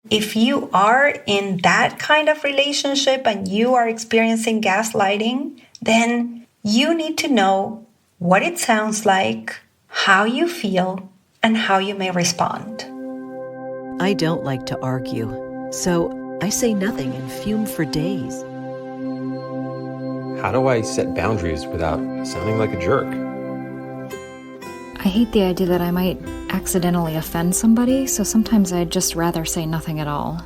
If you are in that kind of relationship and you are experiencing gaslighting, then you need to know what it sounds like, how you feel, and how you may respond. I don't like to argue, so I say nothing and fume for days. How do I set boundaries without sounding like a jerk? I hate the idea that I might accidentally offend somebody, so sometimes I'd just rather say nothing at all.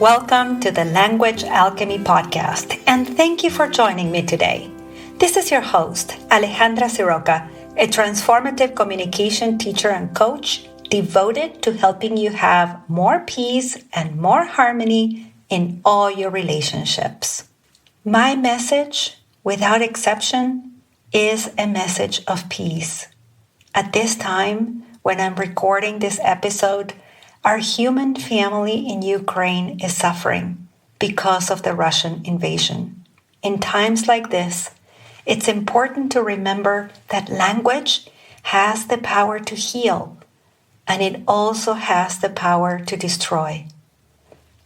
Welcome to the Language Alchemy Podcast, and thank you for joining me today. This is your host, Alejandra Siroka, a transformative communication teacher and coach devoted to helping you have more peace and more harmony in all your relationships. My message, without exception, is a message of peace. At this time, when I'm recording this episode, our human family in Ukraine is suffering because of the Russian invasion. In times like this, it's important to remember that language has the power to heal, and it also has the power to destroy.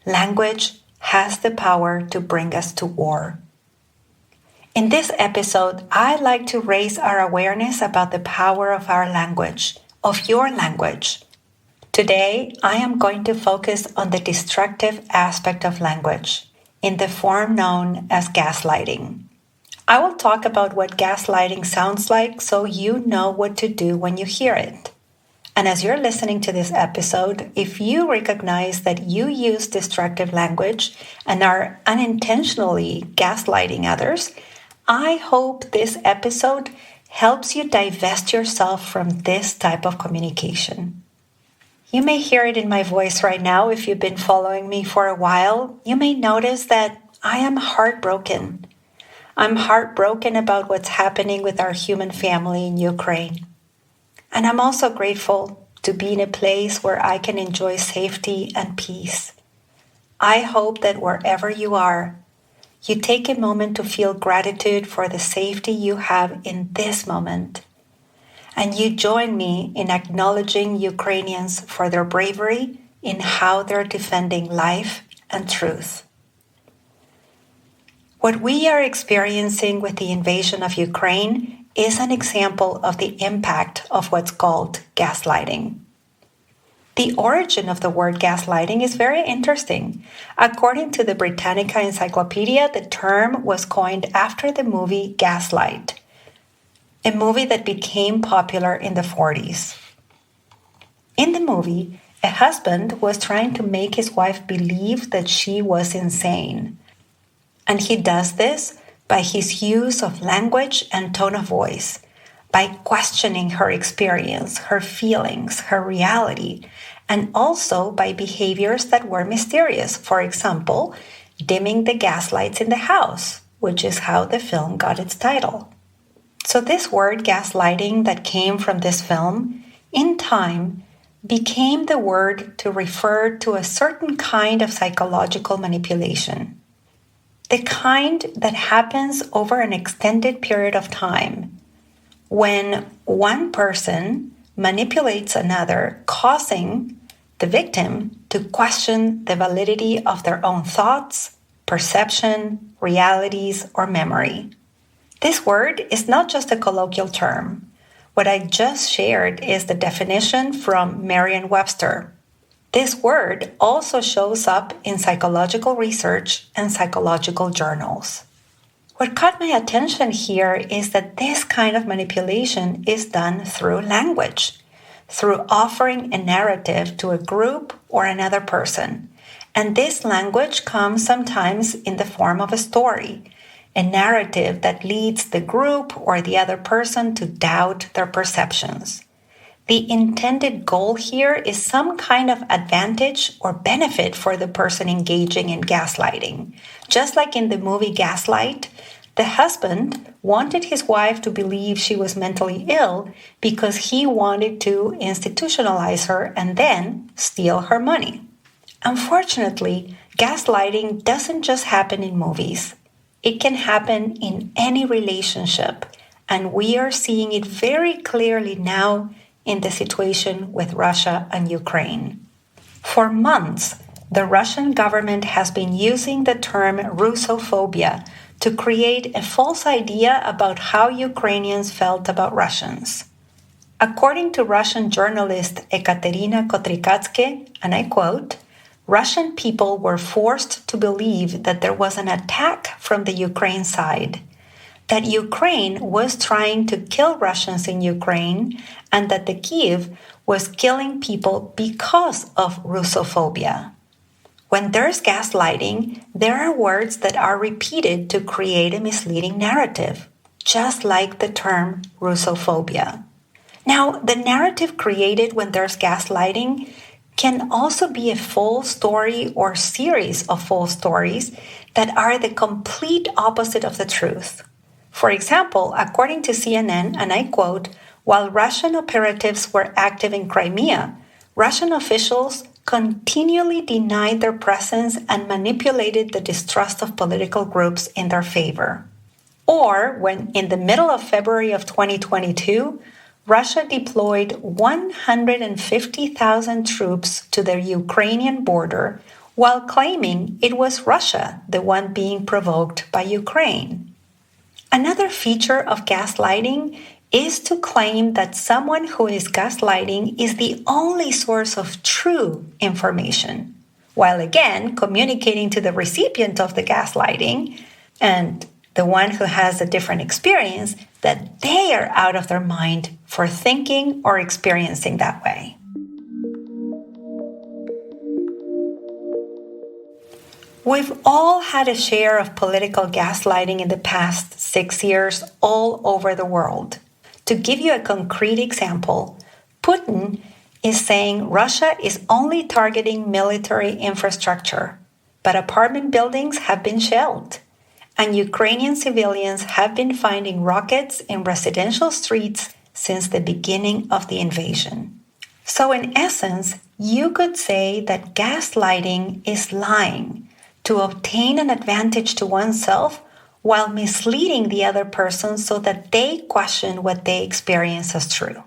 Language has the power to bring us to war. In this episode, I'd like to raise our awareness about the power of our language, of your language. Today, I am going to focus on the destructive aspect of language, in the form known as gaslighting. I will talk about what gaslighting sounds like so you know what to do when you hear it. And as you're listening to this episode, if you recognize that you use destructive language and are unintentionally gaslighting others, I hope this episode helps you divest yourself from this type of communication. You may hear it in my voice right now if you've been following me for a while. You may notice that I am heartbroken. I'm heartbroken about what's happening with our human family in Ukraine. And I'm also grateful to be in a place where I can enjoy safety and peace. I hope that wherever you are, you take a moment to feel gratitude for the safety you have in this moment. And you join me in acknowledging Ukrainians for their bravery in how they're defending life and truth. What we are experiencing with the invasion of Ukraine is an example of the impact of what's called gaslighting. The origin of the word gaslighting is very interesting. According to the Britannica Encyclopedia, the term was coined after the movie Gaslight, a movie that became popular in the 40s. In the movie, a husband was trying to make his wife believe that she was insane. And he does this by his use of language and tone of voice, by questioning her experience, her feelings, her reality, and also by behaviors that were mysterious. For example, dimming the gaslights in the house, which is how the film got its title. So this word gaslighting that came from this film, in time, became the word to refer to a certain kind of psychological manipulation. The kind that happens over an extended period of time, when one person manipulates another, causing the victim to question the validity of their own thoughts, perception, realities, or memory. This word is not just a colloquial term. What I just shared is the definition from Merriam-Webster. This word also shows up in psychological research and psychological journals. What caught my attention here is that this kind of manipulation is done through language, through offering a narrative to a group or another person. And this language comes sometimes in the form of a story, a narrative that leads the group or the other person to doubt their perceptions. The intended goal here is some kind of advantage or benefit for the person engaging in gaslighting. Just like in the movie Gaslight, the husband wanted his wife to believe she was mentally ill because he wanted to institutionalize her and then steal her money. Unfortunately, gaslighting doesn't just happen in movies. It can happen in any relationship, and we are seeing it very clearly now in the situation with Russia and Ukraine. For months, the Russian government has been using the term Russophobia to create a false idea about how Ukrainians felt about Russians. According to Russian journalist Ekaterina Kotrikatske, and I quote, Russian people were forced to believe that there was an attack from the Ukraine side, that Ukraine was trying to kill Russians in Ukraine, and that the Kyiv was killing people because of Russophobia. When there's gaslighting, there are words that are repeated to create a misleading narrative, just like the term Russophobia. Now, the narrative created when there's gaslighting can also be a false story or series of false stories that are the complete opposite of the truth. For example, according to CNN, and I quote, while Russian operatives were active in Crimea, Russian officials continually denied their presence and manipulated the distrust of political groups in their favor. Or when in the middle of February of 2022, Russia deployed 150,000 troops to the Ukrainian border while claiming it was Russia, the one being provoked by Ukraine. Another feature of gaslighting is to claim that someone who is gaslighting is the only source of true information, while again communicating to the recipient of the gaslighting and the one who has a different experience that they are out of their mind for thinking or experiencing that way. We've all had a share of political gaslighting in the past 6 years all over the world. To give you a concrete example, Putin is saying Russia is only targeting military infrastructure, but apartment buildings have been shelled, and Ukrainian civilians have been finding rockets in residential streets since the beginning of the invasion. So in essence, you could say that gaslighting is lying to obtain an advantage to oneself while misleading the other person so that they question what they experience as true.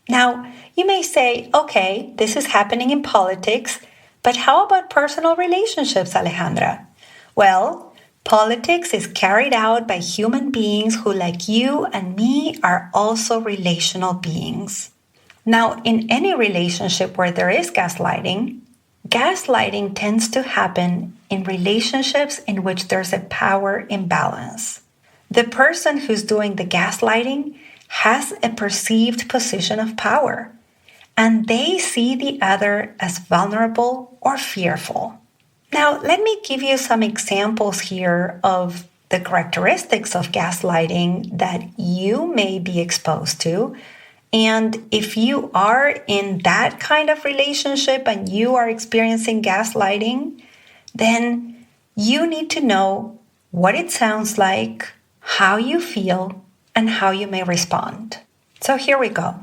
Now, you may say, okay, this is happening in politics, but how about personal relationships, Alejandra? Well, politics is carried out by human beings who, like you and me, are also relational beings. Now, in any relationship where there is gaslighting tends to happen in relationships in which there's a power imbalance. The person who's doing the gaslighting has a perceived position of power, and they see the other as vulnerable or fearful. Now, let me give you some examples here of the characteristics of gaslighting that you may be exposed to. And if you are in that kind of relationship and you are experiencing gaslighting, then you need to know what it sounds like, how you feel, and how you may respond. So here we go.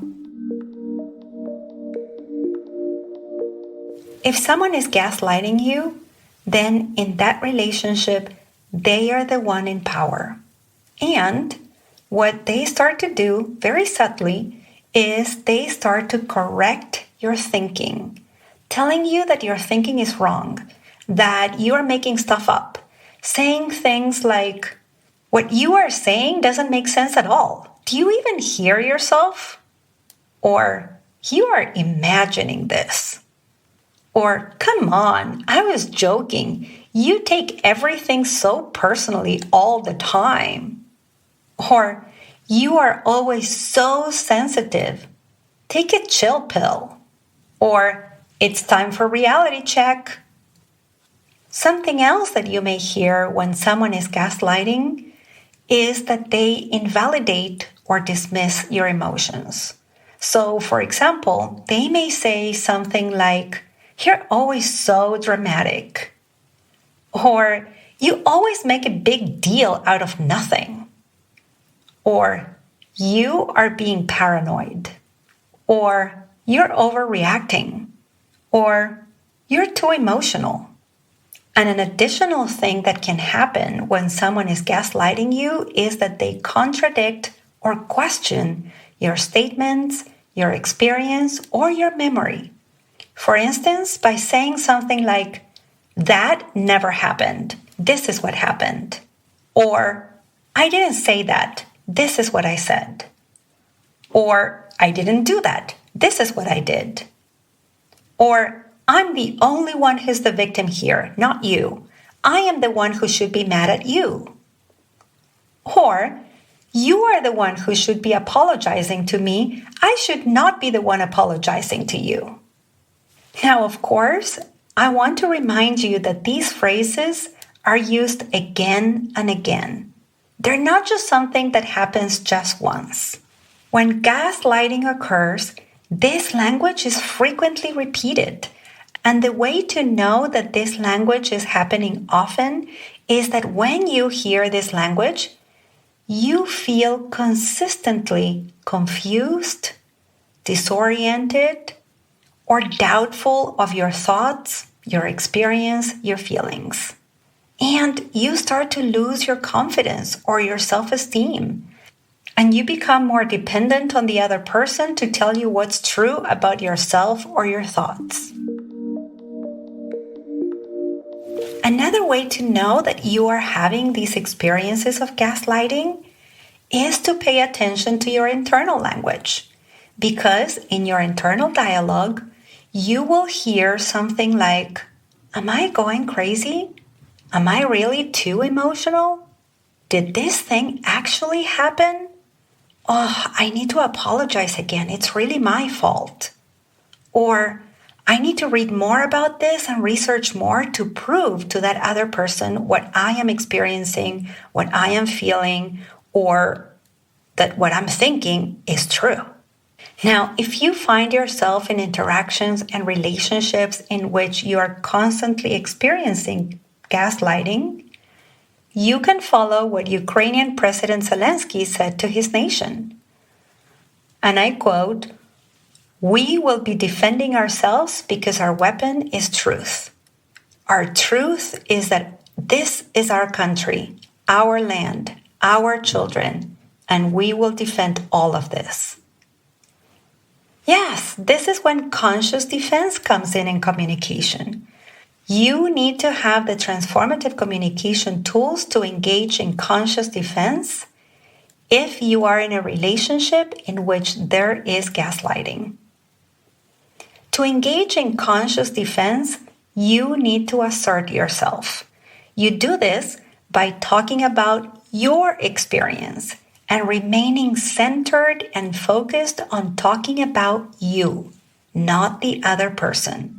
If someone is gaslighting you, then in that relationship, they are the one in power. And what they start to do very subtly is they start to correct your thinking, telling you that your thinking is wrong, that you are making stuff up, saying things like, what you are saying doesn't make sense at all. Do you even hear yourself? Or, you are imagining this. Or, come on, I was joking. You take everything so personally all the time. Or, you are always so sensitive. Take a chill pill. Or, it's time for reality check. Something else that you may hear when someone is gaslighting is that they invalidate or dismiss your emotions. So, for example, they may say something like, you're always so dramatic. Or, you always make a big deal out of nothing. Or, you are being paranoid. Or, you're overreacting. Or, you're too emotional. And an additional thing that can happen when someone is gaslighting you is that they contradict or question your statements, your experience, or your memory. For instance, by saying something like, "That never happened. This is what happened." Or, "I didn't say that. This is what I said." Or, "I didn't do that. This is what I did." Or, "I'm the only one who's the victim here, not you. I am the one who should be mad at you." Or, "You are the one who should be apologizing to me. I should not be the one apologizing to you." Now, of course, I want to remind you that these phrases are used again and again. They're not just something that happens just once. When gaslighting occurs, this language is frequently repeated. And the way to know that this language is happening often is that when you hear this language, you feel consistently confused, disoriented, or doubtful of your thoughts, your experience, your feelings. And you start to lose your confidence or your self-esteem. And you become more dependent on the other person to tell you what's true about yourself or your thoughts. Another way to know that you are having these experiences of gaslighting is to pay attention to your internal language. Because in your internal dialogue, you will hear something like, "Am I going crazy? Am I really too emotional? Did this thing actually happen? Oh, I need to apologize again. It's really my fault." Or, "I need to read more about this and research more to prove to that other person what I am experiencing, what I am feeling, or that what I'm thinking is true." Now, if you find yourself in interactions and relationships in which you are constantly experiencing gaslighting, you can follow what Ukrainian President Zelensky said to his nation. And I quote, "We will be defending ourselves because our weapon is truth. Our truth is that this is our country, our land, our children, and we will defend all of this." Yes, this is when conscious defense comes in communication. You need to have the transformative communication tools to engage in conscious defense if you are in a relationship in which there is gaslighting. To engage in conscious defense, you need to assert yourself. You do this by talking about your experience and remaining centered and focused on talking about you, not the other person.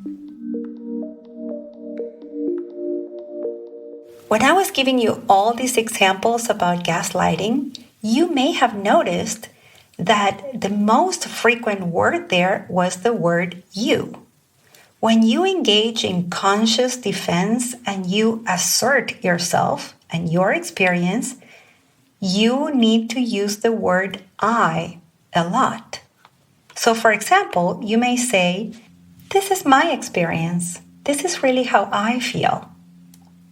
When I was giving you all these examples about gaslighting, you may have noticed that the most frequent word there was the word you. When you engage in conscious defense and you assert yourself and your experience, you need to use the word I a lot. So, for example, you may say, "This is my experience. This is really how I feel."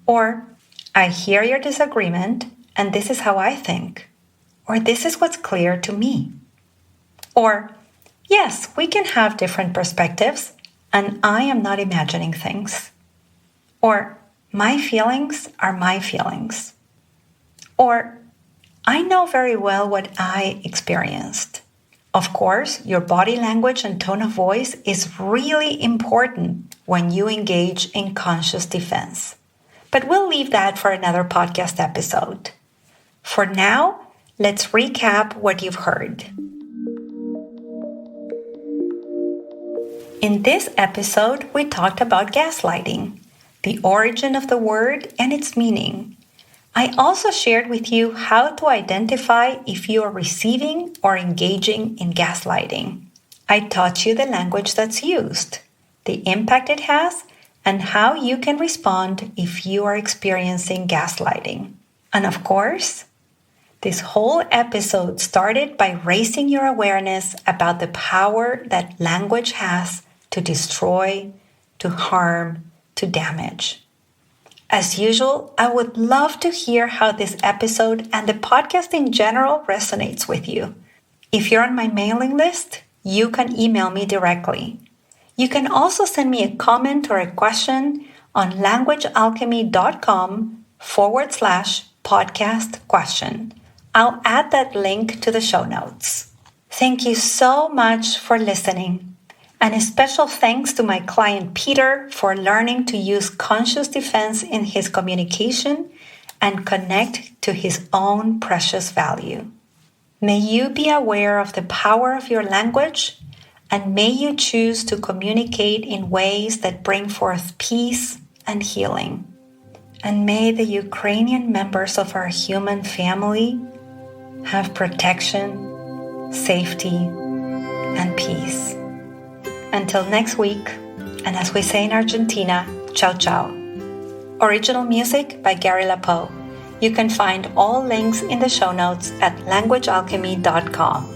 Or, "I hear your disagreement, and this is how I think." Or, "This is what's clear to me." Or, "Yes, we can have different perspectives, and I am not imagining things." Or, "My feelings are my feelings." Or, "I know very well what I experienced." Of course, your body language and tone of voice is really important when you engage in conscious defense. But we'll leave that for another podcast episode. For now, let's recap what you've heard. In this episode, we talked about gaslighting, the origin of the word and its meaning. I also shared with you how to identify if you are receiving or engaging in gaslighting. I taught you the language that's used, the impact it has, and how you can respond if you are experiencing gaslighting. And of course, this whole episode started by raising your awareness about the power that language has to destroy, to harm, to damage. As usual, I would love to hear how this episode and the podcast in general resonates with you. If you're on my mailing list, you can email me directly. You can also send me a comment or a question on languagealchemy.com/podcast question. I'll add that link to the show notes. Thank you so much for listening. And a special thanks to my client Peter for learning to use conscious defense in his communication and connect to his own precious value. May you be aware of the power of your language, and may you choose to communicate in ways that bring forth peace and healing. And may the Ukrainian members of our human family have protection, safety, and peace. Until next week, and as we say in Argentina, ciao ciao. Original music by Gary LaPoe. You can find all links in the show notes at languagealchemy.com.